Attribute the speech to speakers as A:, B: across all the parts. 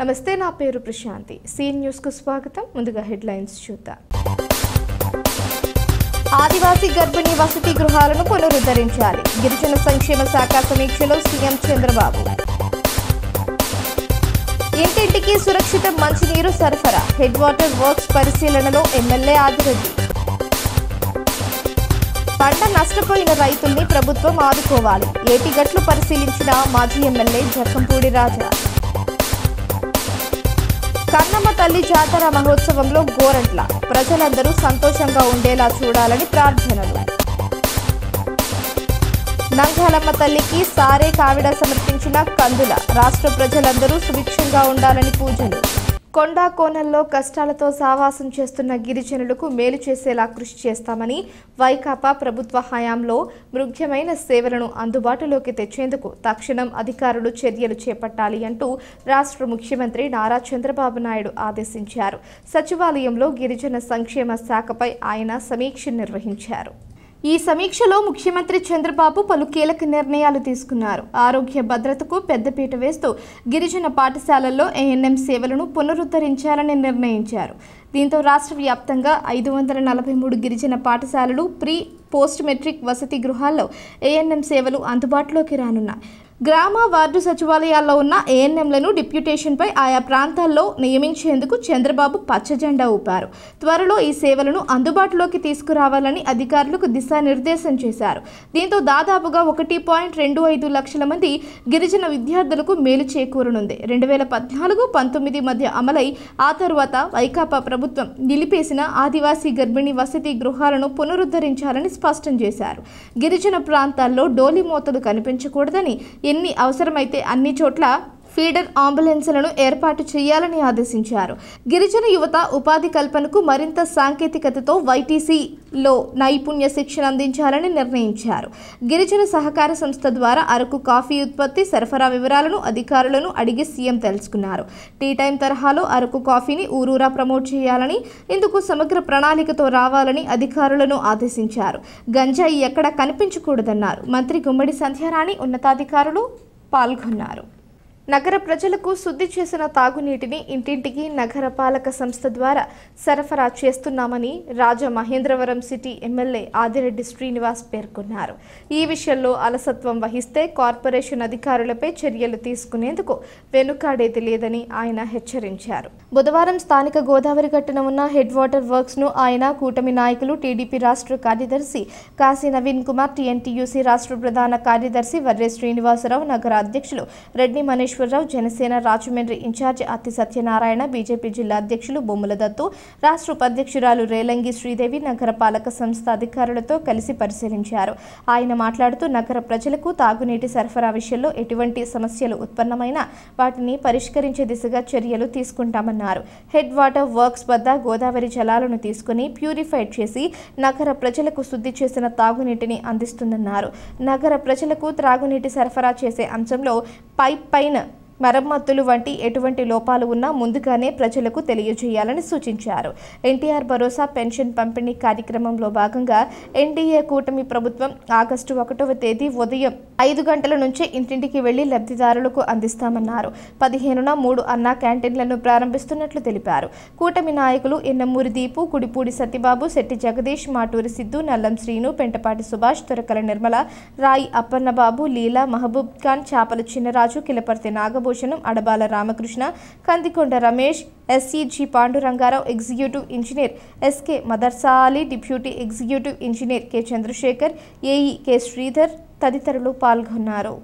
A: నమస్తే, నా పేరు ప్రశాంతి. సీన్ న్యూస్ కు స్వాగతం. ముందుగా హెడ్లైన్స్ చూద్దాం. ఆదివాసీ గర్భిణీ వసతి గృహాలను పునరుద్ధరించాలి. గిరిజన సంక్షేమ శాఖ సమీక్షలో సీఎం చంద్రబాబు. ఇంటింటికి సురక్షిత మంచినీరు సరఫరా. హెడ్ వాటర్ వర్క్స్ పరిశీలనలో ఎమ్మెల్యే ఆదిరెడ్డి. పంట నష్టపోయిన రైతుల్ని ప్రభుత్వం ఆదుకోవాలి. ఏటిగట్లు పరిశీలించిన మాజీ ఎమ్మెల్యే జక్కంపూడి రాజా. కన్నమ్మ తల్లి జాతర మహోత్సవంలో గోరంట్ల. ప్రజలందరూ సంతోషంగా ఉండేలా చూడాలని ప్రార్థనలు. నంగాలమ్మ తల్లికి సారే కావిడ సమర్పించిన కందుల. రాష్ట్ర ప్రజలందరూ సుభిక్షంగా ఉండాలని పూజలు. కొండా కోనల్లో కష్టాలతో సావాసం చేస్తున్న గిరిజనులకు మేలు చేసేలా కృషి చేస్తామని వైకాపా ప్రభుత్వ హయాంలో ముఖ్యమైన సేవలను అందుబాటులోకి తెచ్చేందుకు తక్షణం అధికారులు చర్యలు చేపట్టాలి అంటూ రాష్ట్ర ముఖ్యమంత్రి నారా చంద్రబాబు నాయుడు ఆదేశించారు. సచివాలయంలో గిరిజన సంక్షేమ శాఖపై ఆయన సమీక్ష నిర్వహించారు. ఈ సమీక్షలో ముఖ్యమంత్రి చంద్రబాబు పలు కీలక నిర్ణయాలు తీసుకున్నారు. ఆరోగ్య భద్రతకు పెద్దపీట వేస్తూ గిరిజన పాఠశాలల్లో ఏఎన్ఎం సేవలను పునరుద్ధరించాలని నిర్ణయించారు. దీంతో రాష్ట్ర వ్యాప్తంగా 543 గిరిజన పాఠశాలలు, ప్రీ పోస్ట్ మెట్రిక్ వసతి గృహాల్లో ఏఎన్ఎం సేవలు అందుబాటులోకి రానున్నాయి. గ్రామ వార్డు సచివాలయాల్లో ఉన్న ఏఎన్ఎంలను డిప్యూటేషన్పై ఆయా ప్రాంతాల్లో నియమించేందుకు చంద్రబాబు పచ్చజెండా ఊపారు. త్వరలో ఈ సేవలను అందుబాటులోకి తీసుకురావాలని అధికారులకు దిశానిర్దేశం చేశారు. దీంతో దాదాపుగా 1.25 లక్షల మంది గిరిజన విద్యార్థులకు మేలు చేకూరనుంది. 2014-19 మధ్య అమలై ఆ తరువాత వైకాపా ప్రభుత్వం నిలిపేసిన ఆదివాసీ గర్భిణీ వసతి గృహాలను పునరుద్ధరించాలని స్పష్టం చేశారు. గిరిజన ప్రాంతాల్లో డోలి మోతలు కనిపించకూడదని, ఎన్ని అవసరమైతే అన్ని చోట్ల ఫీడర్ అంబులెన్స్లను ఏర్పాటు చేయాలని ఆదేశించారు. గిరిజన యువత ఉపాధి కల్పనకు మరింత సాంకేతికతతో వైటీసీలో నైపుణ్య శిక్షణ అందించాలని నిర్ణయించారు. గిరిజన సహకార సంస్థ ద్వారా అరకు కాఫీ ఉత్పత్తి, సరఫరా వివరాలను అధికారులను అడిగి సీఎం తెలుసుకున్నారు. టీ టైం తరహాలో అరకు కాఫీని ఊరూరా ప్రమోట్ చేయాలని, ఇందుకు సమగ్ర ప్రణాళికతో రావాలని అధికారులను ఆదేశించారు. గంజాయి ఎక్కడ కనిపించకూడదన్నారు. మంత్రి గుమ్మడి సంధ్యారాణి, ఉన్నతాధికారులు పాల్గొన్నారు. నగర ప్రజలకు శుద్ధి చేసిన తాగునీటిని ఇంటింటికి నగర పాలక సంస్థ ద్వారా సరఫరా చేస్తున్నామని రాజమహేంద్రవరం సిటీ ఎమ్మెల్యే ఆదిరెడ్డి శ్రీనివాస్ పేర్కొన్నారు. ఈ విషయంలో అలసత్వం వహిస్తే కార్పొరేషన్ అధికారులపై చర్యలు తీసుకునేందుకు వెనుకాడేది లేదని ఆయన హెచ్చరించారు. బుధవారం స్థానిక గోదావరి గట్టున ఉన్న హెడ్ వాటర్ వర్క్స్ ను ఆయన, కూటమి నాయకులు, టీడీపీ రాష్ట్ర కార్యదర్శి కాశీ నవీన్ కుమార్, టీఎన్టీయూసీ రాష్ట్ర ప్రధాన కార్యదర్శి వర్రే శ్రీనివాసరావు, నగర అధ్యక్షులు రెడ్డి మనీష్, జనసేన రాజమండ్రి ఇన్ఛార్జి అత్తి సత్యనారాయణ, బీజేపీ జిల్లా అధ్యక్షులు బొమ్మల దత్తు, రాష్ట్ర ఉపాధ్యక్షురాలు రేలంగి శ్రీదేవి నగర పాలక సంస్థ అధికారులతో కలిసి పరిశీలించారు. ఆయన మాట్లాడుతూ నగర ప్రజలకు తాగునీటి సరఫరా విషయంలో ఎటువంటి సమస్యలు ఉత్పన్నమైనా వాటిని పరిష్కరించే దిశగా చర్యలు తీసుకుంటామన్నారు. హెడ్ వాటర్ వర్క్స్ వద్ద గోదావరి జలాలను తీసుకుని ప్యూరిఫైడ్ చేసి నగర ప్రజలకు శుద్ధి చేసిన తాగునీటిని అందిస్తుందన్నారు. నగర ప్రజలకు త్రాగునీటి సరఫరా చేసే అంశంలో పైప్ పైన మరమ్మతులు వంటి ఎటువంటి లోపాలు ఉన్నా ముందుగానే ప్రజలకు తెలియజేయాలని సూచించారు. ఎన్టీఆర్ భరోసా పెన్షన్ పంపిణీ కార్యక్రమంలో భాగంగా ఎన్డీఏ కూటమి ప్రభుత్వం ఆగస్టు 1వ తేదీ ఉదయం 5 గంటల నుంచే ఇంటింటికి వెళ్లి లబ్ధిదారులకు అందిస్తామన్నారు. 15న 3 అన్నా క్యాంటీన్లను ప్రారంభిస్తున్నట్లు తెలిపారు. కూటమి నాయకులు ఎన్నమూరి దీపు, కుడిపూడి సత్యబాబు, శెట్టి జగదీష్, మాటూరి సిద్ధు, నల్లం శ్రీను, పెంటపాటి సుభాష్, తురకల నిర్మల, రాయి అప్పన్నబాబు, లీలా, Mahaboob Khan, Chapala Chinnaraju, Kilaparthi Nagabhushanam, Adabala Ramakrishna, Kandikonda Ramesh, SCG Pandurangarao, executive engineer SK Madarsali, deputy executive engineer K Chandrasekhar, AE K Sridhar తదితరులు పాల్గొన్నారు.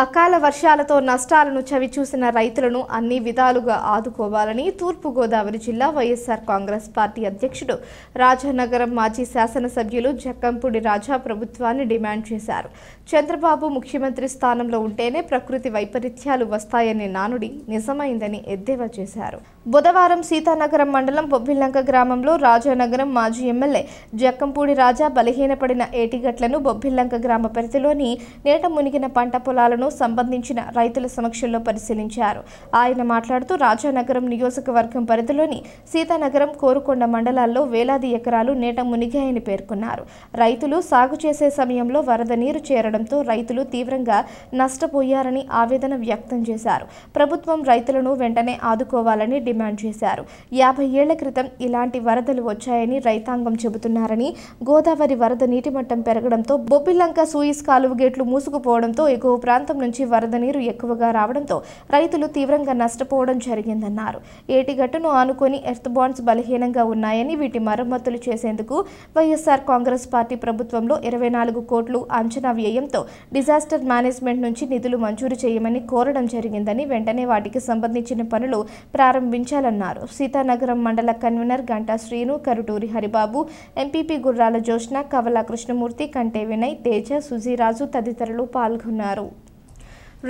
A: అకాల వర్షాలతో నష్టాలను చవిచూసిన రైతులను అన్ని విధాలుగా ఆదుకోవాలని తూర్పుగోదావరి జిల్లా వైఎస్ఆర్ కాంగ్రెస్ పార్టీ అధ్యక్షుడు రాజానగరం మాజీ శాసనసభ్యులు జక్కంపూడి రాజా ప్రభుత్వాన్ని డిమాండ్ చేశారు. చంద్రబాబు ముఖ్యమంత్రి స్థానంలో ఉంటేనే ప్రకృతి వైపరీత్యాలు వస్తాయనే నానుడి నిజమైందని ఎద్దేవా చేశారు. బుధవారం సీతానగరం మండలం బొబ్బిల్లంక గ్రామంలో రాజానగరం మాజీ ఎమ్మెల్యే జక్కంపూడి రాజా బలహీనపడిన ఏటిగట్లను బొబ్బిల్లంక గ్రామ పరిధిలోని నేట మునిగిన పంట పొలాలను సంబంధించిన రైతుల సమక్షంలో పరిశీలించారు. ఆయన మాట్లాడుతూ రాజానగరం నియోజకవర్గం పరిధిలోని సీతానగరం కోరుకొండ మండలాల్లో వేలాది ఎకరాలు నేట మునిగాయని పేర్కొన్నారు. రైతులు సాగు చేసే సమయంలో వరద నీరు చేరడంతో రైతులు తీవ్రంగా నష్టపోయారని ఆవేదన వ్యక్తం చేశారు. ప్రభుత్వం రైతులను వెంటనే ఆదుకోవాలని డిమాండ్ చేశారు. 50 ఏళ్ల క్రితం ఇలాంటి వరదలు వచ్చాయని రైతాంగం చెబుతున్నారని, గోదావరి వరద నీటి మట్టం పెరగడంతో బొబ్బిల్లంక సూయిస్ కాలువ గేట్లు మూసుకుపోవడంతో ఎగువ ప్రాంతం నుంచి వరద నీరు ఎక్కువగా రావడంతో రైతులు తీవ్రంగా నష్టపోవడం జరిగిందన్నారు. ఏటిగట్టును ఆనుకొని ఎర్త్ బాండ్స్ బలహీనంగా ఉన్నాయని, వీటి మరమ్మతులు చేసేందుకు వైఎస్ఆర్ కాంగ్రెస్ పార్టీ ప్రభుత్వంలో 24 కోట్లు అంచనా వ్యయంతో డిజాస్టర్ మేనేజ్మెంట్ నుంచి నిధులు మంజూరు చేయమని కోరడం జరిగిందని, వెంటనే వాటికి సంబంధించిన పనులు ప్రారంభించాలన్నారు. సీతానగరం మండల కన్వీనర్ గంటా శ్రీను, కరుటూరి హరిబాబు, ఎంపీపీ గుర్రాల జోష్న, కవల కృష్ణమూర్తి, కంటే వినయ్, తేజ, సుజీరాజు తదితరులు పాల్గొన్నారు.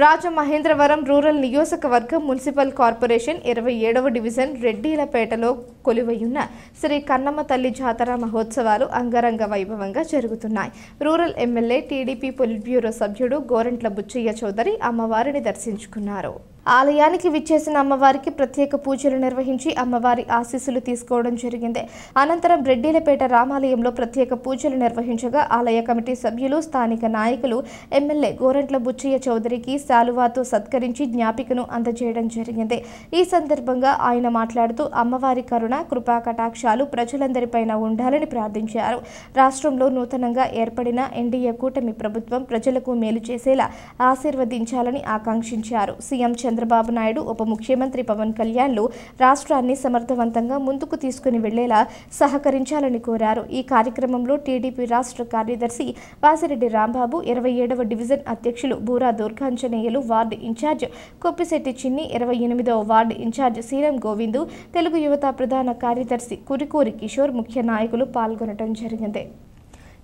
A: రాజమహేంద్రవరం రూరల్ నియోజకవర్గం మున్సిపల్ కార్పొరేషన్ 27వ డివిజన్ రెడ్డిలపేటలో కొలువైయున్న శ్రీ కన్నమ్మ తల్లి జాతర మహోత్సవాలు అంగరంగ వైభవంగా జరుగుతున్నాయి. Rural MLA TDP polit bureau సభ్యుడు గోరంట్ల బుచ్చయ్య చౌదరి అమ్మవారిని దర్శించుకున్నారు. ఆలయానికి విచ్చేసిన అమ్మవారికి ప్రత్యేక పూజలు నిర్వహించి అమ్మవారి ఆశీస్సులు తీసుకోవడం జరిగింది. అనంతరం రెడ్డిలపేట రామాలయంలో ప్రత్యేక పూజలు నిర్వహించగా ఆలయ కమిటీ సభ్యులు, స్థానిక నాయకులు ఎమ్మెల్యే గోరంట్ల బుచ్చయ్య చౌదరికి శాలువాతో సత్కరించి జ్ఞాపికను అందజేయడం జరిగింది. ఈ సందర్భంగా ఆయన మాట్లాడుతూ అమ్మవారి కరుణ, కృపా కటాక్షాలు ప్రజలందరిపైన ఉండాలని ప్రార్థించారు. రాష్ట్రంలో నూతనంగా ఏర్పడిన ఎన్డీఏ కూటమి ప్రభుత్వం ప్రజలకు మేలు చేసేలా ఆశీర్వదించాలని ఆకాంక్షించారు. సీఎం చంద్రబాబు నాయుడు, ఉప ముఖ్యమంత్రి పవన్ కళ్యాణ్లు రాష్ట్రాన్ని సమర్థవంతంగా ముందుకు తీసుకుని వెళ్లేలా సహకరించాలని కోరారు. ఈ కార్యక్రమంలో టీడీపీ రాష్ట్ర కార్యదర్శి వాసిరెడ్డి రాంబాబు, 27వ డివిజన్ అధ్యక్షులు బూరా దుర్గాంజనేయులు, వార్డు ఇన్ఛార్జ్ కొప్పిశెట్టి చిన్ని, 28వ వార్డు ఇన్ఛార్జ్ సీరం గోవిందు, తెలుగు యువత ప్రధాన కార్యదర్శి కురికూరి కిషోర్ ముఖ్య నాయకులు పాల్గొనడం జరిగింది.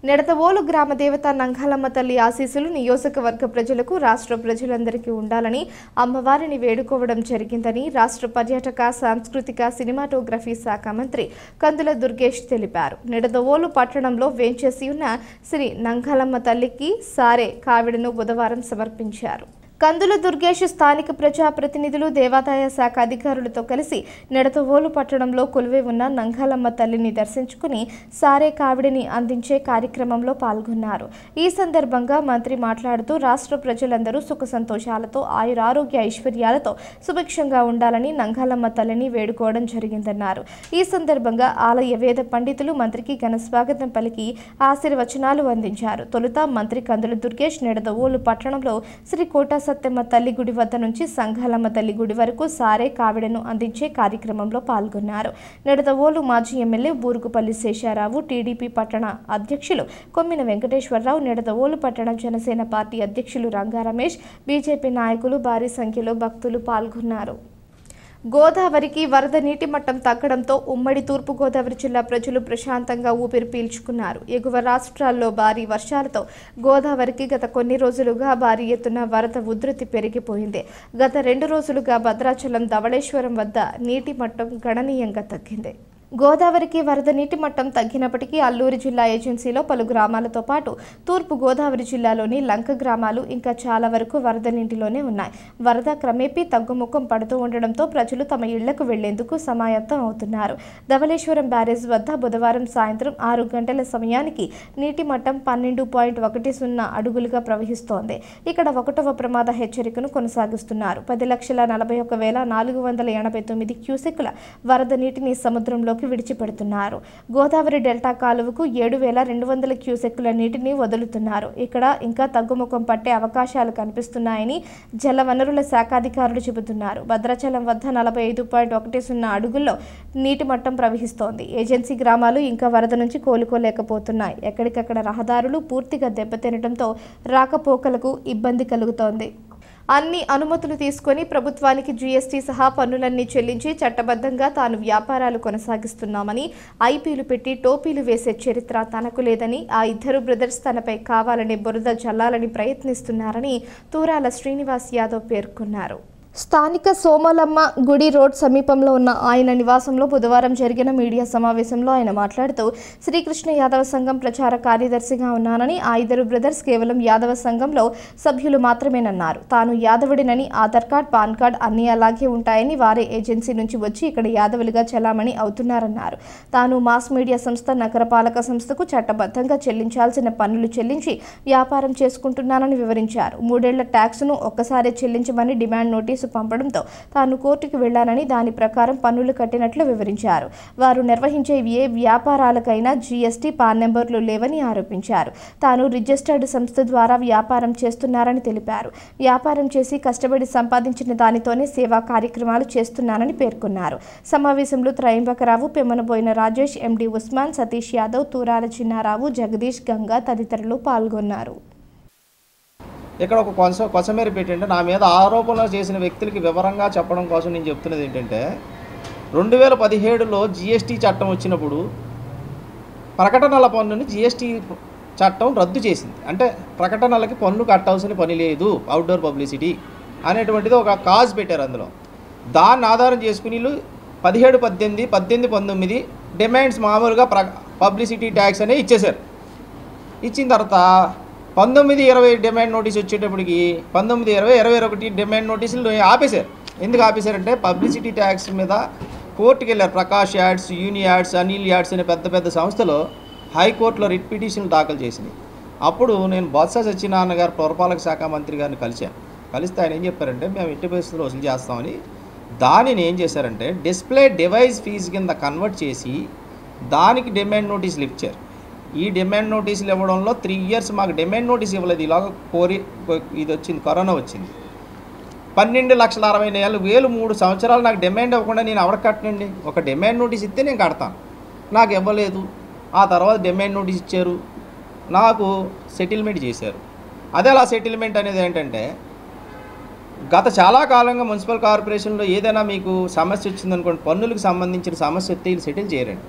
A: నెడతవోలు గ్రామ దేవత నంగాలమ్మ తల్లి ఆశీస్సులు నియోజకవర్గ ప్రజలకు, రాష్ట్ర ప్రజలందరికీ ఉండాలని అమ్మవారిని వేడుకోవడం జరిగిందని రాష్ట్ర పర్యాటక, సాంస్కృతిక, సినిమాటోగ్రఫీ శాఖ మంత్రి కందుల దుర్గేష్ తెలిపారు. నెడతవోలు పట్టణంలో వేంచేసి ఉన్న శ్రీ నంగాలమ్మ తల్లికి సారే కావిడను బుధవారం సమర్పించారు. కందుల దుర్గేష్ స్థానిక ప్రజాప్రతినిధులు, దేవాదాయ శాఖ అధికారులతో కలిసి నెడతవోలు పట్టణంలో కొలువై ఉన్న నంగాలమ్మ తల్లిని దర్శించుకుని సారే కావిడిని అందించే కార్యక్రమంలో పాల్గొన్నారు. ఈ సందర్భంగా మంత్రి మాట్లాడుతూ రాష్ట్ర ప్రజలందరూ సుఖ సంతోషాలతో, ఆయురారోగ్య ఐశ్వర్యాలతో సుభిక్షంగా ఉండాలని నంగాలమ్మ తల్లిని వేడుకోవడం జరిగిందన్నారు. ఈ సందర్భంగా ఆలయ వేద పండితులు మంత్రికి ఘన స్వాగతం పలికి ఆశీర్వచనాలు అందించారు. తొలుత మంత్రి కందుల దుర్గేష్ నెడతవోలు పట్టణంలో శ్రీ కోట సత్తెమ్మ తల్లి గుడి వద్ద నుంచి సంఘాలమ్మ తల్లి గుడి వరకు సారే కావిడను అందించే కార్యక్రమంలో పాల్గొన్నారు. నెడతవోలు మాజీ ఎమ్మెల్యే బూరుగుపల్లి శేషారావు, టీడీపీ పట్టణ అధ్యక్షులు కొమ్మిన వెంకటేశ్వరరావు, నెడతవోలు పట్టణ జనసేన పార్టీ అధ్యక్షులు రంగా రమేష్, బీజేపీ నాయకులు భారీ సంఖ్యలో భక్తులు పాల్గొన్నారు. గోదావరికి వరద నీటి మట్టం తగ్గడంతో ఉమ్మడి తూర్పుగోదావరి జిల్లా ప్రజలు ప్రశాంతంగా ఊపిరి పీల్చుకున్నారు. ఎగువ రాష్ట్రాల్లో భారీ వర్షాలతో గోదావరికి గత కొన్ని రోజులుగా భారీ ఎత్తున వరద ఉధృతి పెరిగిపోయింది. గత 2 రోజులుగా భద్రాచలం, ధవళేశ్వరం వద్ద నీటి మట్టం గణనీయంగా తగ్గింది. గోదావరికి వరద నీటి మట్టం తగ్గినప్పటికీ అల్లూరు జిల్లా ఏజెన్సీలో పలు గ్రామాలతో పాటు తూర్పు గోదావరి జిల్లాలోని లంక గ్రామాలు ఇంకా చాలా వరకు వరద నీటిలోనే ఉన్నాయి. వరద క్రమేపీ తగ్గుముఖం పడుతూ ఉండడంతో ప్రజలు తమ ఇళ్లకు వెళ్లేందుకు సమాయత్తం అవుతున్నారు. ధవళేశ్వరం బ్యారేజ్ వద్ద బుధవారం సాయంత్రం 6 గంటల సమయానికి నీటి మట్టం 12.10 అడుగులుగా ప్రవహిస్తోంది. ఇక్కడ 1వ ప్రమాద హెచ్చరికను కొనసాగిస్తున్నారు. 10,41,489 క్యూసెక్కుల వరద నీటిని సముద్రంలోకి విడిచిపెడుతున్నారు. గోదావరి డెల్టా కాలువకు 7,200 క్యూసెక్కుల నీటిని వదులుతున్నారు. ఇక్కడ ఇంకా తగ్గుముఖం పట్టే అవకాశాలు కనిపిస్తున్నాయని జలవనరుల శాఖాధికారులు చెబుతున్నారు. భద్రాచలం వద్ద 45.10 అడుగుల్లో నీటి మట్టం ప్రవహిస్తోంది. ఏజెన్సీ గ్రామాలు ఇంకా వరద నుంచి కోలుకోలేకపోతున్నాయి. ఎక్కడికక్కడ రహదారులు పూర్తిగా దెబ్బతినడంతో రాకపోకలకు ఇబ్బంది కలుగుతోంది. అన్ని అనుమతులు తీసుకొని ప్రభుత్వానికి జీఎస్టీ సహా పన్నులన్నీ చెల్లించి చట్టబద్ధంగా తాను వ్యాపారాలు కొనసాగిస్తున్నామని ఐపీలు పెట్టి టోపీలు వేసే చరిత్ర తనకు లేదని ఆ ఇద్దరు బ్రదర్స్ తనపై కావాలనే బురద జల్లాలని ప్రయత్నిస్తున్నారని తూరాల శ్రీనివాస్ యాదవ్ పేర్కొన్నారు. స్థానిక సోమలమ్మ గుడి రోడ్ సమీపంలో ఉన్న ఆయన నివాసంలో బుధవారం జరిగిన మీడియా సమావేశంలో ఆయన మాట్లాడుతూ శ్రీకృష్ణ యాదవ సంఘం ప్రచార కార్యదర్శిగా ఉన్నానని ఆ ఇద్దరు బ్రదర్స్ కేవలం యాదవ సంఘంలో సభ్యులు మాత్రమేనన్నారు. తాను యాదవుడినని ఆధార్ కార్డ్ పాన్ కార్డ్ అన్నీ అలాగే ఉంటాయని వారే ఏజెన్సీ నుంచి వచ్చి ఇక్కడ యాదవులుగా చలామణి అవుతున్నారన్నారు. తాను మాస్ మీడియా సంస్థ నగరపాలక సంస్థకు చట్టబద్ధంగా చెల్లించాల్సిన పన్నులు చెల్లించి వ్యాపారం చేసుకుంటున్నానని వివరించారు. 3 ఏళ్ల ట్యాక్స్ను ఒక్కసారే చెల్లించమని డిమాండ్ నోటీసు పంపడంతో తాను కోర్టుకు వెళ్లానని దాని ప్రకారం పన్నులు కట్టినట్లు వివరించారు. వారు నిర్వహించే ఏ వ్యాపారాలకైనా జీఎస్టీ పాన్ నెంబర్లు లేవని ఆరోపించారు. తాను రిజిస్టర్డ్ సంస్థ ద్వారా వ్యాపారం చేస్తున్నారని తెలిపారు. వ్యాపారం చేసి కష్టపడి సంపాదించిన దానితోనే సేవా కార్యక్రమాలు చేస్తున్నానని పేర్కొన్నారు. సమావేశంలో త్రయంబకరావు, పెమ్మనబోయిన రాజేష్, ఎండి ఉస్మాన్, సతీష్ యాదవ్, తూరాల చిన్నారావు, జగదీష్, గంగా తదితరులు పాల్గొన్నారు.
B: ఇక్కడ ఒక కొసమేర పెట్టండి నా మీద ఆరోపణలు చేసిన వ్యక్తులకి వివరంగా చెప్పడం కోసం నేను చెప్తున్నది ఏంటంటే 2017లో జీఎస్టీ చట్టం వచ్చినప్పుడు ప్రకటనల పన్నుని జీఎస్టీ చట్టం రద్దు చేసింది. అంటే ప్రకటనలకి పన్ను కట్టాల్సిన పని లేదు, అవుట్డోర్ పబ్లిసిటీ అనేటువంటిది ఒక కాజ్ పెట్టారు. అందులో దాన్ని ఆధారం చేసుకుని 17, 18, 18, 19 డిమాండ్స్ మామూలుగా పబ్లిసిటీ ట్యాక్స్ అనేవి ఇచ్చేశారు. ఇచ్చిన తర్వాత 19, 20 డిమాండ్ నోటీస్ వచ్చేటప్పటికి 19, 20, 21 డిమాండ్ నోటీసులు ఆపేశారు. ఎందుకు ఆపేశారంటే పబ్లిసిటీ ట్యాక్స్ మీద కోర్టుకు వెళ్ళారు. ప్రకాష్ యాడ్స్, యూని యాడ్స్, అనిల్ యాడ్స్ అనే పెద్ద పెద్ద సంస్థలు హైకోర్టులో రిట్ పిటిషన్లు దాఖలు చేసినాయి. అప్పుడు నేను బొత్స సత్యనారాయణ గారు పురపాలక శాఖ మంత్రి గారిని కలిస్తే ఆయన ఏం చెప్పారంటే మేము ఎట్టి పరిస్థితుల్లో వసూలు చేస్తామని. దానిని ఏం చేశారంటే డిస్ప్లే డివైస్ ఫీజు కింద కన్వర్ట్ చేసి దానికి డిమాండ్ నోటీసులు ఇచ్చారు. ఈ డిమాండ్ నోటీసులు ఇవ్వడంలో 3 ఇయర్స్ మాకు డిమాండ్ నోటీస్ ఇవ్వలేదు. ఇలాగ ఇది వచ్చింది, కరోనా వచ్చింది. 12,60,40,000 3 సంవత్సరాలు నాకు డిమాండ్ ఇవ్వకుండా నేను ఎవరికి కట్టనండి? ఒక డిమాండ్ నోటీస్ ఇస్తే నేను కడతాను, నాకు ఇవ్వలేదు. ఆ తర్వాత డిమాండ్ నోటీస్ ఇచ్చారు, నాకు సెటిల్మెంట్ చేశారు. అదే అలా సెటిల్మెంట్ అనేది ఏంటంటే గత చాలా కాలంగా మున్సిపల్ కార్పొరేషన్లో ఏదైనా మీకు సమస్య వచ్చిందనుకోండి, పన్నులకు సంబంధించిన సమస్య వస్తే వీళ్ళు సెటిల్ చేయరండి.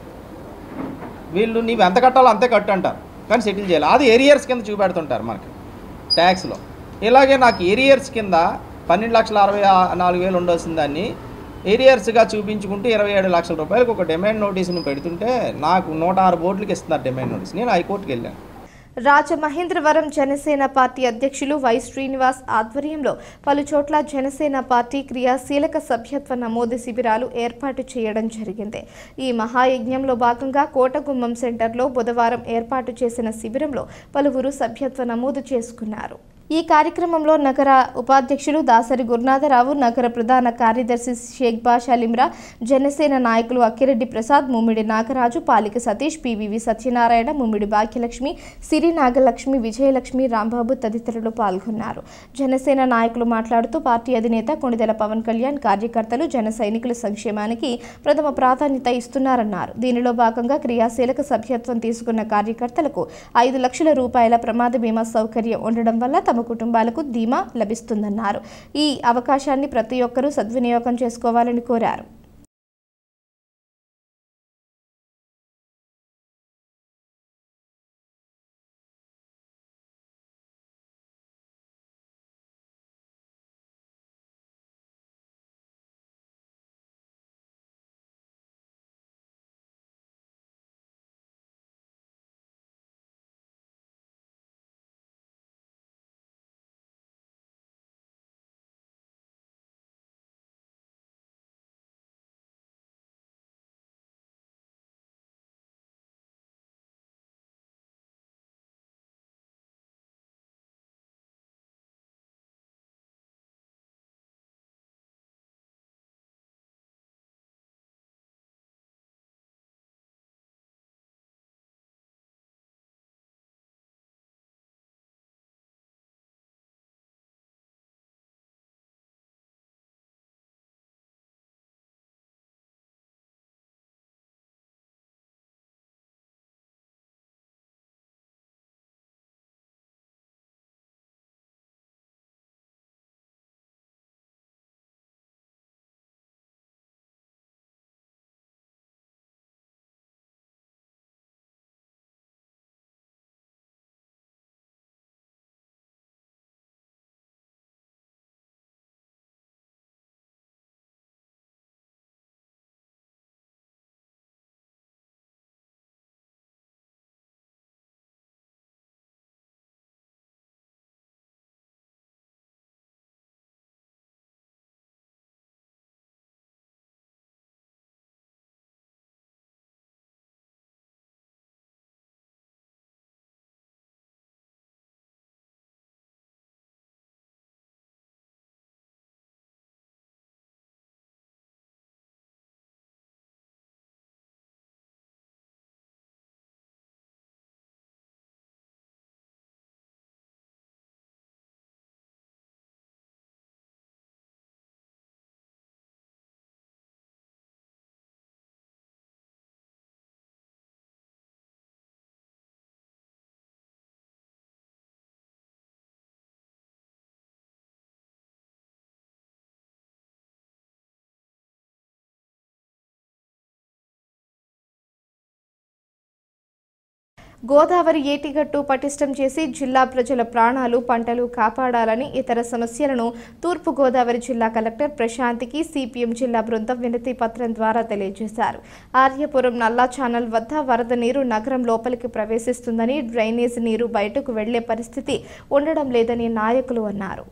B: వీళ్ళు నీవు ఎంత కట్టాలో అంతే కట్టు అంటారు, కానీ సెటిల్ చేయాలి. అది ఏరియర్స్ కింద చూపెడుతుంటారు మనకి ట్యాక్స్లో. ఇలాగే నాకు ఏరియర్స్ కింద 12,64,000 ఉండాల్సిన దాన్ని ఏరియర్స్గా చూపించుకుంటూ 27 లక్షల రూపాయలకు ఒక డిమాండ్ నోటీసును పెడుతుంటే నాకు 106 బోర్డులకు ఇస్తున్నారు డిమాండ్ నోటీస్. నేను హైకోర్టుకి వెళ్ళాను.
A: రాజమహేంద్రవరం జనసేన పార్టీ అధ్యక్షులు వై శ్రీనివాస్ ఆధ్వర్యంలో పలుచోట్ల జనసేన పార్టీ క్రియాశీలక సభ్యత్వ నమోదు శిబిరాలు ఏర్పాటు చేయడం జరిగింది. ఈ మహాయజ్ఞంలో భాగంగా కోటగుమ్మం సెంటర్లో బుధవారం ఏర్పాటు చేసిన శిబిరంలో పలువురు సభ్యత్వ నమోదు చేసుకున్నారు. ఈ కార్యక్రమంలో నగర ఉపాధ్యక్షులు దాసరి గురునాథరావు, నగర ప్రధాన కార్యదర్శి షేక్ బాషా లిమ్రా, జనసేన నాయకులు అక్కిరెడ్డి ప్రసాద్, ముమ్మిడి నాగరాజు, పాలిక సతీష్, పివివి సత్యనారాయణ, ముమ్మిడి భాగ్యలక్ష్మి, సిరి నాగలక్ష్మి, విజయలక్ష్మి, రాంబాబు తదితరులు పాల్గొన్నారు. జనసేన నాయకులు మాట్లాడుతూ పార్టీ అధినేత కొణిదెల పవన్ కళ్యాణ్ కార్యకర్తలు, జన సైనికుల సంక్షేమానికి ప్రథమ ప్రాధాన్యత ఇస్తున్నారన్నారు. దీనిలో భాగంగా క్రియాశీలక సభ్యత్వం తీసుకున్న కార్యకర్తలకు 5 లక్షల రూపాయల ప్రమాద బీమా సౌకర్యం ఉండడం వల్ల తమ కుటుంబాలకు ధీమా లభిస్తుందన్నారు. ఈ అవకాశాన్ని ప్రతి ఒక్కరూ సద్వినియోగం చేసుకోవాలని కోరారు. గోదావరి ఏటిగట్టు పటిష్టం చేసి జిల్లా ప్రజల ప్రాణాలు పంటలు కాపాడాలని ఇతర సమస్యలను తూర్పు గోదావరి జిల్లా కలెక్టర్ ప్రశాంతికి సిపిఎం జిల్లా బృందం వినతి పత్రం ద్వారా తెలియజేశారు. ఆర్యపురం నల్లా ఛానల్ వద్ద వరద నీరు నగరం లోపలికి ప్రవేశిస్తుందని, డ్రైనేజ్ నీరు బయటకు వెళ్లే పరిస్థితి ఉండడం లేదని నాయకులు అన్నారు.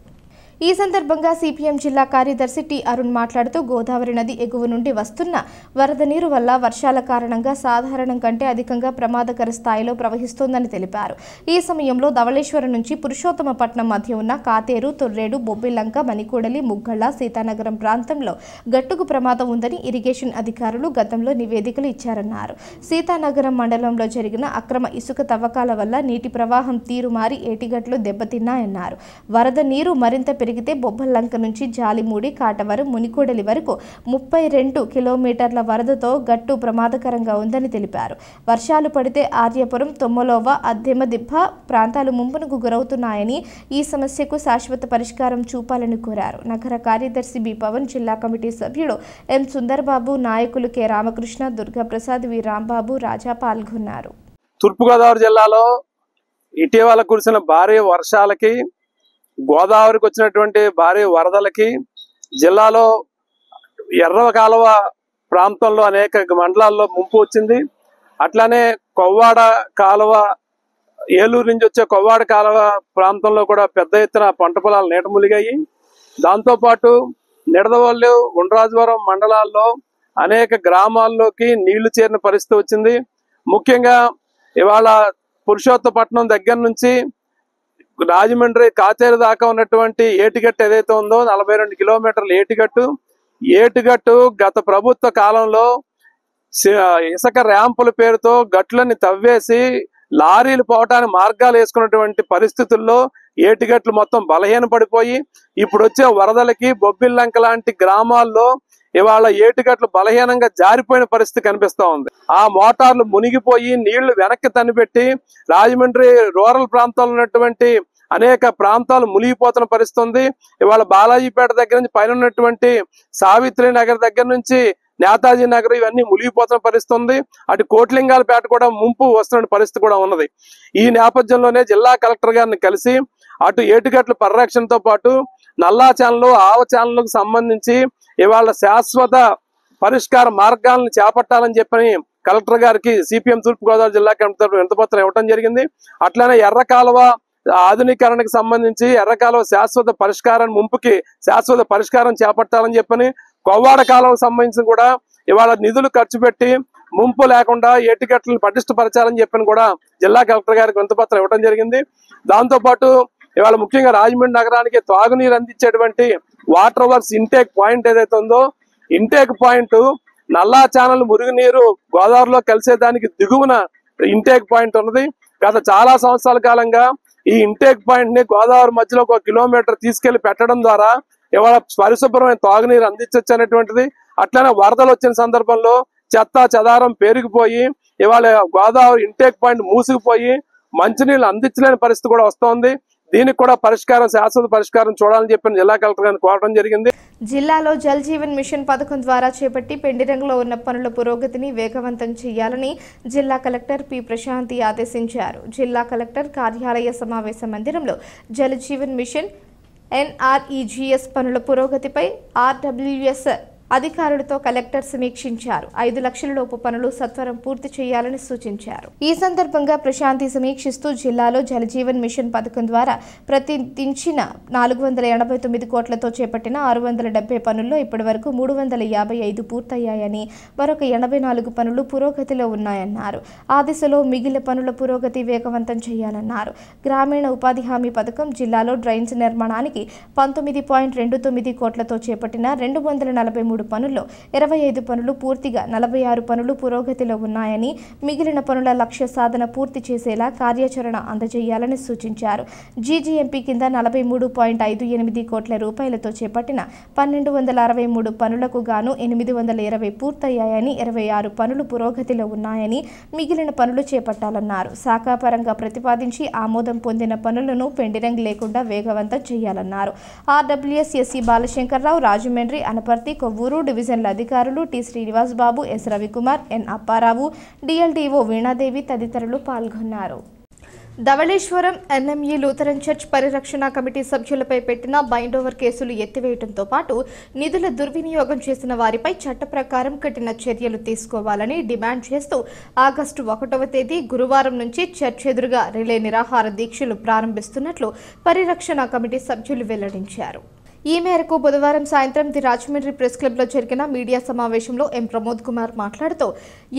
A: ఈ సందర్భంగా సిపిఎం జిల్లా కార్యదర్శి టి అరుణ్ మాట్లాడుతూ గోదావరి నది ఎగువ నుండి వస్తున్న వరద నీరు వల్ల వర్షాల కారణంగా సాధారణం కంటే అధికంగా ప్రమాదకర స్థాయిలో ప్రవహిస్తోందని తెలిపారు. ఈ సమయంలో ధవళేశ్వరం నుంచి పురుషోత్తమపట్నం మధ్య ఉన్న కాతేరు, తొర్రేడు, బొబ్బిలంక, మణికూడలి, ముగ్గళ్ల, సీతానగరం ప్రాంతంలో గట్టుకు ప్రమాదం ఉందని ఇరిగేషన్ అధికారులు గతంలో నివేదికలు ఇచ్చారన్నారు. సీతానగరం మండలంలో జరిగిన అక్రమ ఇసుక తవ్వకాల వల్ల నీటి ప్రవాహం తీరు మారి ఏటిగట్లు దెబ్బతిన్నాయన్నారు. వరద నీరు మరింత పెరిగితే బొబ్బల్లంక నుంచి జాలిమూడి, కాటవరం, మునికోడలి వరకు 32 కిలోమీటర్ల వరదతో గట్టు ప్రమాదకరంగా ఉందని తెలిపారు. వర్షాలు పడితే ఆర్యపురం, తొమ్మలోవ, అద్దెమదిబ్బ ప్రాంతాలు ముంపునకు గురవుతున్నాయని, ఈ సమస్యకు శాశ్వత పరిష్కారం చూపాలని కోరారు. నగర కార్యదర్శి బి పవన్, జిల్లా కమిటీ సభ్యుడు ఎం సుందర్బాబు, నాయకులు కె రామకృష్ణ, దుర్గాప్రసాద్, వి రాంబాబు, రాజా పాల్గొన్నారు.
C: తూర్పుగోదావరి జిల్లాలో ఇటీవల కురిసిన భారీ వర్షాలకి, గోదావరికి వచ్చినటువంటి భారీ వరదలకి జిల్లాలో ఎర్ర కాలువ ప్రాంతంలో అనేక మండలాల్లో ముంపు వచ్చింది. అట్లానే కొవ్వాడ కాలువ, ఏలూరు నుంచి వచ్చే కొవ్వాడ కాలువ ప్రాంతంలో కూడా పెద్ద ఎత్తున పంట పొలాలు నీట మునిగాయి. దాంతోపాటు నిడదవోలు, ఉండ్రాజవరం మండలాల్లో అనేక గ్రామాల్లోకి నీళ్లు చేరిన పరిస్థితి వచ్చింది. ముఖ్యంగా ఇవాళ పురుషోత్తపట్నం దగ్గర నుంచి రాజమండ్రి, కాతేరు దాకా ఉన్నటువంటి ఏటిగట్టు ఏదైతే ఉందో 42 కిలోమీటర్ల ఏటిగట్టు గత ప్రభుత్వ కాలంలో ఇసుక ర్యాంపుల పేరుతో గట్లని తవ్వేసి లారీలు పోవటానికి మార్గాలు వేసుకున్నటువంటి పరిస్థితుల్లో ఏటిగట్లు మొత్తం బలహీన పడిపోయి ఇప్పుడు వచ్చే వరదలకి బొబ్బిల్లంక లాంటి గ్రామాల్లో ఇవాళ ఏటిగట్లు బలహీనంగా జారిపోయిన పరిస్థితి కనిపిస్తా ఉంది. ఆ మోటార్లు మునిగిపోయి నీళ్లు వెనక్కి తన్నిపెట్టి రాజమండ్రి రూరల్ ప్రాంతాల్లో ఉన్నటువంటి అనేక ప్రాంతాలు మునిగిపోతున్న పరిస్థితి ఉంది. ఇవాళ బాలాజీపేట దగ్గర నుంచి పైన ఉన్నటువంటి సావిత్రి నగర్ దగ్గర నుంచి నేతాజీ నగర్ ఇవన్నీ మునిగిపోతున్న పరిస్థితి ఉంది. అటు కోట్లింగాలపేట కూడా ముంపు వస్తున్న పరిస్థితి కూడా ఉన్నది. ఈ నేపథ్యంలోనే జిల్లా కలెక్టర్ గారిని కలిసి అటు ఏటిగట్ల పరిరక్షణతో పాటు నల్లా ఛానల్, ఆవ ఛానల్కు సంబంధించి ఇవాళ శాశ్వత పరిష్కార మార్గాలను చేపట్టాలని చెప్పని కలెక్టర్ గారికి సిపిఎం తూర్పుగోదావరి జిల్లా కమిటీ వినతిపత్రం ఇవ్వడం జరిగింది. అట్లానే ఎర్ర కాలువ ఆధునీకరణకు సంబంధించి ఎర్ర కాలువ శాశ్వత పరిష్కారాన్ని, ముంపుకి శాశ్వత పరిష్కారం చేపట్టాలని చెప్పని, కొవ్వాడ కాలువకు సంబంధించి కూడా ఇవాళ నిధులు ఖర్చు పెట్టి ముంపు లేకుండా ఏటిగట్లను పటిష్టపరచాలని చెప్పని కూడా జిల్లా కలెక్టర్ గారికి వినతిపత్రం ఇవ్వడం జరిగింది. దాంతోపాటు ఇవాళ ముఖ్యంగా రాజమండ్రి నగరానికి తాగునీరు అందించేటువంటి వాటర్ వర్క్స్ ఇంటేక్ పాయింట్ ఏదైతే ఉందో, ఇంటేక్ పాయింట్ నల్లా ఛానల్ మురుగునీరు గోదావరిలో కలిసేదానికి దిగువన ఇంటేక్ పాయింట్ ఉన్నది. గత చాలా సంవత్సరాల కాలంగా ఈ ఇంటేక్ పాయింట్ ని గోదావరి మధ్యలో 1 కిలోమీటర్ తీసుకెళ్లి పెట్టడం ద్వారా ఇవాళ పరిశుభ్రమైన తాగునీరు అందించవచ్చు అనేటువంటిది. అట్లనే వరదలు వచ్చిన సందర్భంలో చెత్త చెదారం పెరిగిపోయి ఇవాళ గోదావరి ఇంటేక్ పాయింట్ మూసుకుపోయి మంచినీళ్ళు అందించలేని పరిస్థితి కూడా వస్తోంది. దీనికి కూడా పరిష్కారం, శాశ్వత పరిష్కారం చూడాలని చెప్పి జిల్లా కలెక్టర్ గారిని కోరడం జరిగింది.
A: జిల్లాలో జల్ జీవన్ మిషన్ పథకం ద్వారా చేపట్టి పెండింగ్లో ఉన్న పనుల పురోగతిని వేగవంతం చేయాలని జిల్లా కలెక్టర్ పి ప్రశాంతి ఆదేశించారు. జిల్లా కలెక్టర్ కార్యాలయ సమావేశ మందిరంలో జల్ జీవన్ మిషన్ NREGS పనుల పురోగతిపై RWS అధికారులతో కలెక్టర్ సమీక్షించారు. 5 లక్షలలోపు పనులు సత్వరం పూర్తి చేయాలని సూచించారు. ఈ సందర్భంగా ప్రశాంతి సమీక్షిస్తూ జిల్లాలో జలజీవన్ మిషన్ పథకం ద్వారా ప్రతిదించిన 489 కోట్లతో చేపట్టిన 670 పనుల్లో ఇప్పటి వరకు 355 పూర్తయ్యాయని, మరొక 84 పనులు పురోగతిలో ఉన్నాయన్నారు. ఆ దిశలో మిగిలిన పనుల పురోగతి వేగవంతం చేయాలన్నారు. గ్రామీణ ఉపాధి హామీ పథకం జిల్లాలో డ్రైన్స్ నిర్మాణానికి 19.29 కోట్లతో చేపట్టిన 243 పనుల్లో 25 పనులు పూర్తిగా 46 పనులు పురోగతిలో ఉన్నాయని, మిగిలిన పనుల లక్ష్య సాధన పూర్తి చేసేలా కార్యాచరణ అందజేయాలని సూచించారు. జీజీఎంపీ కింద 43.58 కోట్ల రూపాయలతో చేపట్టిన 1263 పనులకు గాను 820 పూర్తయ్యాయని, 26 పనులు పురోగతిలో ఉన్నాయని, మిగిలిన పనులు చేపట్టాలన్నారు. శాఖాపరంగా ప్రతిపాదించి ఆమోదం పొందిన పనులను పెండింగ్ లేకుండా వేగవంతం చేయాలన్నారు. RWS ఎస్సీ బాలశంకర్రావు రాజమండ్రి, అనపర్తి, కొవ్వూరు అంబూరు, డివిజన్ల అధికారులు టి శ్రీనివాస్ బాబు, ఎస్ రవికుమార్, ఎన్ అప్పారావు, డిఎల్టీఓ వీణాదేవి తదితరులు పాల్గొన్నారు. ధవళేశ్వరం ఎన్ఎంఈ లూథరన్ చర్చ్ పరిరక్షణ కమిటీ సభ్యులపై పెట్టిన బైండ్ ఓవర్ కేసులు ఎత్తివేయడంతో పాటు నిధుల దుర్వినియోగం చేసిన వారిపై చట్ట ప్రకారం కఠిన చర్యలు తీసుకోవాలని డిమాండ్ చేస్తూ ఆగస్టు 1వ తేదీ గురువారం నుంచి చర్చ్ ఎదురుగా రిలే నిరాహార దీక్షలు ప్రారంభిస్తున్నట్లు పరిరక్షణ కమిటీ సభ్యులు వెల్లడించారు. ఈ మేరకు బుధవారం సాయంత్రం ది రాజమండ్రి ప్రెస్ క్లబ్లో జరిగిన మీడియా సమావేశంలో ఎం ప్రమోద్ కుమార్ మాట్లాడుతూ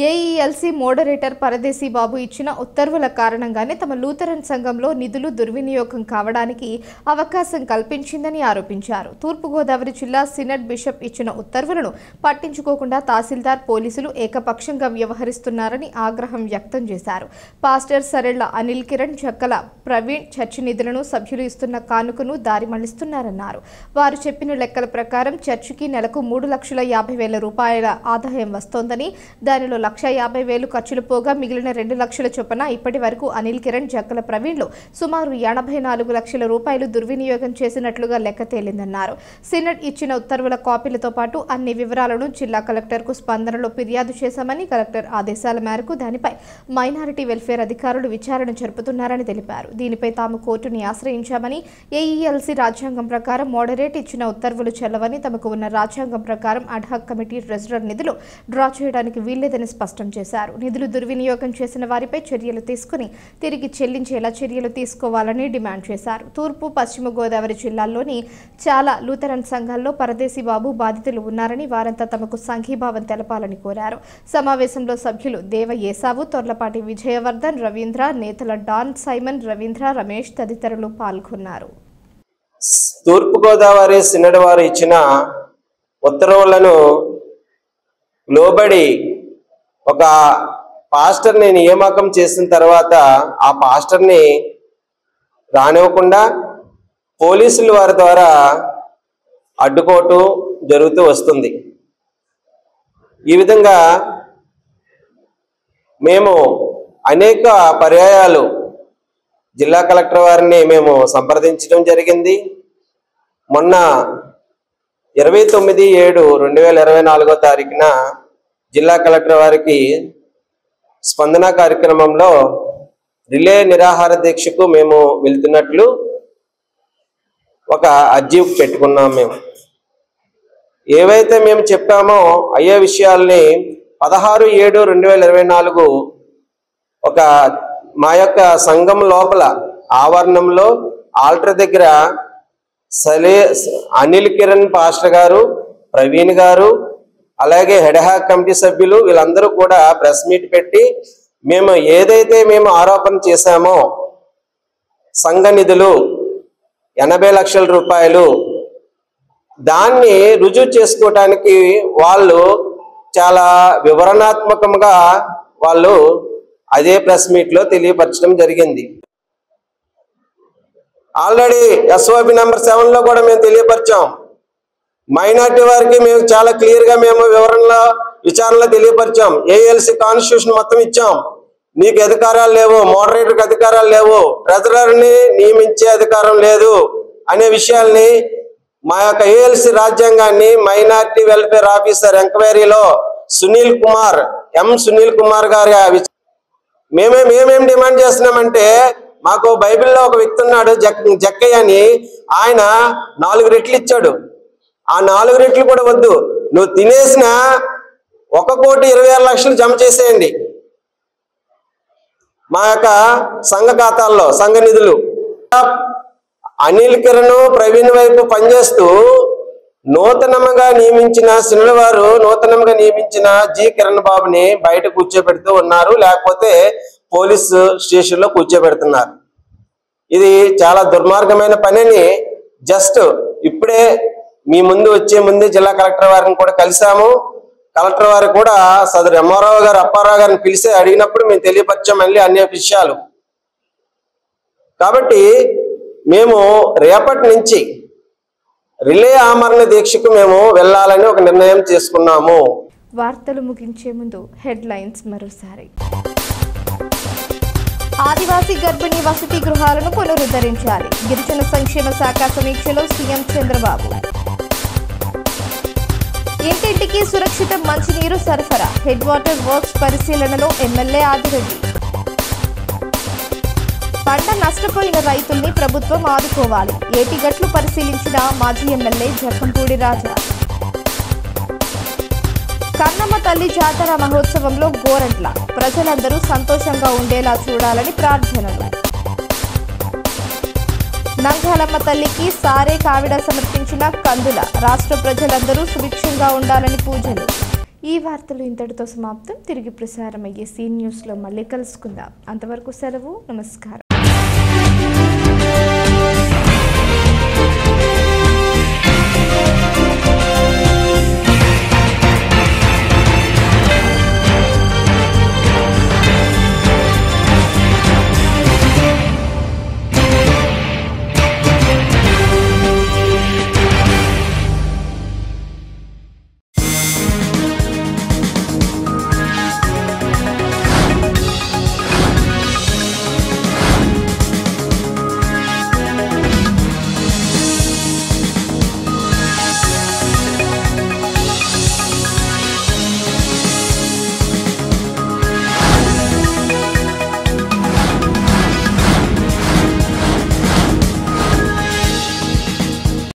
A: ఏఈఎల్సీ మోడరేటర్ పరదేశీ బాబు ఇచ్చిన ఉత్తర్వుల కారణంగానే తమ లూథరన్ సంఘంలో నిధులు దుర్వినియోగం కావడానికి అవకాశం కల్పించిందని ఆరోపించారు. తూర్పుగోదావరి జిల్లా సినడ్ బిషప్ ఇచ్చిన ఉత్తర్వులను పట్టించుకోకుండా తహసీల్దార్, పోలీసులు ఏకపక్షంగా వ్యవహరిస్తున్నారని ఆగ్రహం వ్యక్తం చేశారు. పాస్టర్ సరెళ్ల అనిల్ కిరణ్, జక్కల ప్రవీణ్ చర్చి నిధులను సభ్యులు ఇస్తున్న కానుకను దారి మళ్లిస్తున్నారన్నారు. వారు చెప్పిన లెక్కల ప్రకారం చర్చికి నెలకు 3,50,000 రూపాయల ఆదాయం వస్తోందని, దానిలో 1,50,000 ఖర్చులు పోగా మిగిలిన 2 లక్షల చొప్పున ఇప్పటి వరకు అనిల్ కిరణ్, జక్కల ప్రవీణ్లు సుమారు 84 లక్షల రూపాయలు దుర్వినియోగం చేసినట్లుగా లెక్క తేలిందన్నారు. సినడ్ ఇచ్చిన ఉత్తర్వుల కాపీలతో పాటు అన్ని వివరాలను జిల్లా కలెక్టర్కు స్పందనలో ఫిర్యాదు చేశామని, కలెక్టర్ ఆదేశాల మేరకు దానిపై మైనారిటీ వెల్ఫేర్ అధికారులు విచారణ జరుపుతున్నారని తెలిపారు. దీనిపై తాము కోర్టుని ఆశ్రయించామని, ఏఈఎల్సీ రాజ్యాంగం ప్రకారం మోడరేట్ ఇచ్చిన ఉత్తర్వులు చెల్లవని, తమకు ఉన్న రాజ్యాంగం ప్రకారం అడ్హాక్ కమిటీ ట్రెజరర్ నిధులు డ్రా చేయడానికి వీల్లేదని స్పష్టం చేశారు. నిధులు దుర్వినియోగం చేసిన వారిపై చర్యలు తీసుకుని తిరిగి చెల్లించేలా చర్యలు తీసుకోవాలని డిమాండ్ చేశారు. తూర్పు, పశ్చిమ గోదావరి జిల్లాల్లోని చాలా లూథరన్ సంఘాల్లో పరదేశీ బాబు బాధితులు ఉన్నారని, వారంతా తమకు సంఘీభావం తెలపాలని కోరారు. సమావేశంలో సభ్యులు దేవ ఏసావు, తొర్లపాటి విజయవర్ధన్, రవీంద్ర, నేతల డాన్, సైమన్, రవీంద్ర, రమేష్ తదితరులు పాల్గొన్నారు.
D: తూర్పుగోదావరి సినడ్ వారు ఇచ్చిన ఉత్తర్వులను లోబడి ఒక పాస్టర్ని నియామకం చేసిన తర్వాత ఆ పాస్టర్ని రానివ్వకుండా పోలీసుల వారి ద్వారా అడ్డుకోవటం జరుగుతూ వస్తుంది. ఈ విధంగా మేము అనేక పర్యాయాలు జిల్లా కలెక్టర్ వారిని మేము సంప్రదించడం జరిగింది. మొన్న 29/7/2024 తారీఖున జిల్లా కలెక్టర్ వారికి స్పందన కార్యక్రమంలో రిలే నిరాహార దీక్షకు మేము వెళ్తున్నట్లు ఒక అర్జీ పెట్టుకున్నాం. మేము ఏవైతే మేము చెప్పామో అయ్యే విషయాల్ని 16/7/2024 ఒక మా యొక్క సంఘం లోపల ఆవరణంలో ఆల్టర్ దగ్గర అనిల్ కిరణ్ పాస్టర్ గారు, ప్రవీణ్ గారు, అలాగే హెడ్హాక్ కమిటీ సభ్యులు వీళ్ళందరూ కూడా ప్రెస్ మీట్ పెట్టి మేము ఏదైతే మేము ఆరోపణ చేశామో సంఘ నిధులు 80 లక్షల రూపాయలు దాన్ని రుజువు చేసుకోవటానికి వాళ్ళు చాలా వివరణాత్మకంగా వాళ్ళు అదే ప్రెస్ మీట్లో తెలియపరచడం జరిగింది. ఆల్రెడీ SOP నెంబర్ 7లో కూడా మేము తెలియపరిచాం. మైనార్టీ వారికి మేము చాలా క్లియర్గా మేము విచారణలో తెలియపరిచాం. ఏఎల్సీ కాన్స్టిట్యూషన్ మొత్తం ఇచ్చాం. నీకు అధికారాలు లేవు, మోడరేటర్కి అధికారాలు లేవు, ట్రెజరర్ని నియమించే అధికారం లేదు అనే విషయాల్ని మా యొక్క ఏఎల్సీ రాజ్యాంగాన్ని మైనార్టీ వెల్ఫేర్ ఆఫీసర్ ఎంక్వైరీలో సునీల్ కుమార్ గారి మేమేం డిమాండ్ చేస్తున్నామంటే, మాకు బైబిల్లో ఒక వ్యక్తి ఉన్నాడు జక్కయ్య అని, ఆయన 4 రెట్లు ఇచ్చాడు. ఆ 4 రెట్లు కూడా వద్దు, నువ్వు తినేసిన 1,26,00,000 జమ చేసేయండి మా యొక్క సంఘ ఖాతాల్లో, సంఘ నిధులు. అనిల్ కిరణ్, ప్రవీణ్ వైపు పనిచేస్తూ నూతనంగా నియమించిన సినడ్ వారు నూతనంగా నియమించిన జి కిరణ్ బాబుని బయట కూర్చోబెడుతూ ఉన్నారు, లేకపోతే పోలీసు స్టేషన్లో కూర్చోబెడుతున్నారు. ఇది చాలా దుర్మార్గమైన పనిని జస్ట్ ఇప్పుడే మీ ముందు వచ్చే ముందు జిల్లా కలెక్టర్ వారిని కూడా కలిసాము. కలెక్టర్ వారు కూడా సదరు ఎంఆర్ఓ గారు, అప్పారావు గారిని పిలిచి అడిగినప్పుడు మేము తెలియపరిచాం మళ్ళీ అన్ని విషయాలు. కాబట్టి మేము రేపటి నుంచి రిలే ఆమరణ దీక్షకు మేము వెళ్ళాలని ఒక నిర్ణయం చేసుకున్నాము.
A: వార్తలు ముగించే ముందు హెడ్లైన్స్ మరోసారి. ఆదివాసీ గర్భిణీ వసతి గృహాలను పునరుద్ధరించాలి, గిరిజన సంక్షేమ శాఖ సమీక్షలో సీఎం చంద్రబాబు. ఇంటింటికి సురక్షిత మంచినీరు సరఫరా హెడ్ వాటర్ వర్క్స్ పరిశీలనలో ఎమ్మెల్యే ఆదిరెడ్డి. పంట నష్టపోయిన రైతుల్ని ప్రభుత్వం ఆదుకోవాలి. ఏటిగట్లు పరిశీలించిన మాజీ ఎమ్మెల్యే జక్కంపూడి రాజా. కన్నమ్మ తల్లి జాతర మహోత్సవంలో గోరంట్ల ప్రజలందరూ సంతోషంగా ఉండేలా చూడాలని ప్రార్థనలు. నంగాలమ్మ తల్లికి సారే కావిడ సమర్పించిన కందుల రాష్ట్ర ప్రజలందరూ సుభిక్షంగా ఉండాలని పూజలు. ఈ వార్తలు ఇంతటితో సమాప్తం. తిరిగి ప్రసారమయ్యే సీ న్యూస్లో మళ్ళీ కలుసుకుందాం. అంతవరకు సెలవు. నమస్కారం.